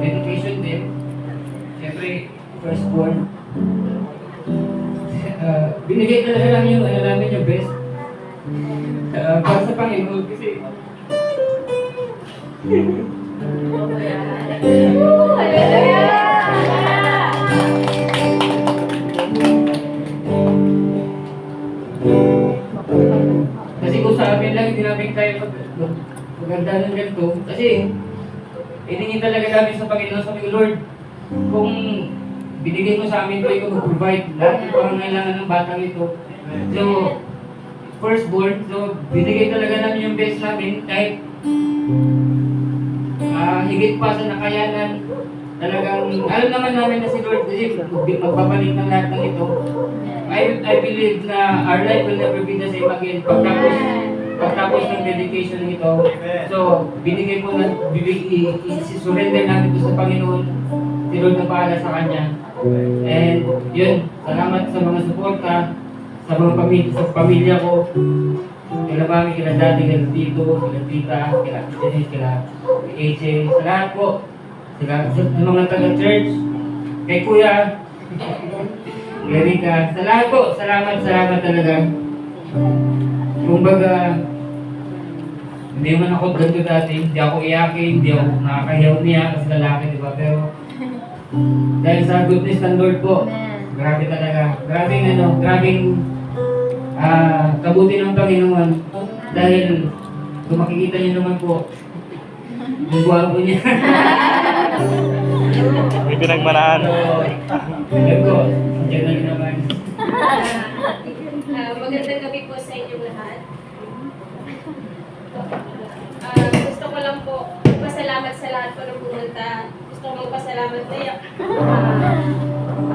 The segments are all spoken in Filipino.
Dedication din. Siyempre, firstborn. Binigay talaga lang yung ano namin yung best. Para sa Panginoon kasi kasi kung sa amin lang, hindi namin kaya maganda ng ganito. Kasi hiningin talaga namin sa Panginoon, sabi ko, Lord, kung binigay mo sa amin ito, ikaw mag-provide lahat ng pangangailangan ng batang ito. So, firstborn, so binigay talaga namin yung best namin kahit higit pa sa nakayanan. Talagang, alam naman namin na si Lord kasi magbabalik ng lahat ng ito. I believe na our life will never be the same again pagtapos ng dedication ng ito. So, binigay ko na, surrender namin ito sa Panginoon. Si Lord na bahala sa Kanya. And yun, salamat sa mga suporta, sa mga pamilya ko. Kila mami, kila daddy, kila tito, kila tita, kila Denise, kila AJ. Sa lahat po. Sa mga taga-church, kay Kuya, Erika, sa lahat po, salamat talaga. Kumbaga, hindi man ako ganito dati, hindi ako iyakin, hindi ako nakakahiyaw niya kasi lalaki, di ba? Pero, dahil sa goodness ng Lord po, grabe talaga. Grabing kabuti ng Panginoon. Dahil, kung makikita niyo naman po, yung gwapo niya. May pinagmanaan. Alam ko, dyan na naman. Magandang gabi po sa inyong lahat. Gusto ko lang po pasalamat sa lahat po ng pumunta. Gusto ko magpasalamat na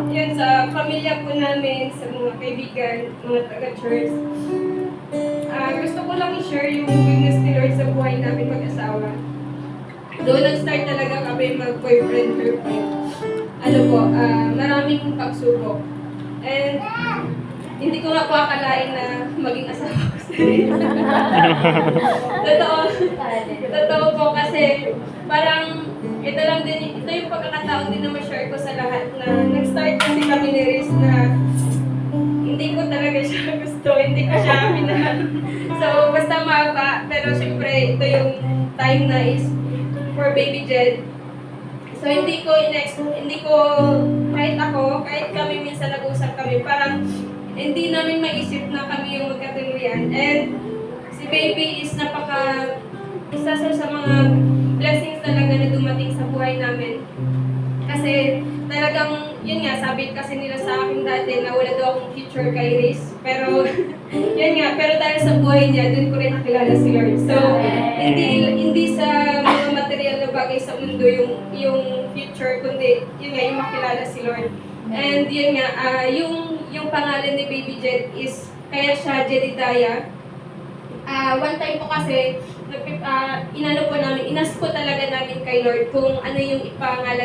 yun sa pamilya po namin, sa mga kaibigan, mga taga-church. Gusto ko lang i-share yung goodness ni Lord sa buhay namin mag-asawa. Doon nag-start talaga kami mag-boyfriend-girlfriend. Maraming pagsubok. And hindi ko nga po akalain na maging asawa ko sila. Totoo po kasi parang ito yung pagkakataon din na ma-share ko sa lahat na nag-start kasi kami ni Riz na hindi ko talaga siya gusto, hindi ko siya minahal. So basta maba, pero syempre ito yung time na is for baby Jed. So hindi ko kahit kami minsan nag-usap kami, parang hindi namin maisip na kami yung magkatuluyan. And si baby is isa sa mga blessings talaga na dumating sa buhay namin. Kasi talagang, yun nga, sabi kasi nila sa akin dati na wala daw akong future kay Riz. Pero, yun nga, pero dahil sa buhay niya, dun ko rin nakilala si Lord. So, hindi sa mga material na bagay sa mundo yung future, kundi yun nga, yung makilala si Lord. And yun nga, yung pangalan ni Baby Jed is, kaya siya Jedediah. One time po kasi, inas po talaga namin kay Lord kung ano yung ipangalan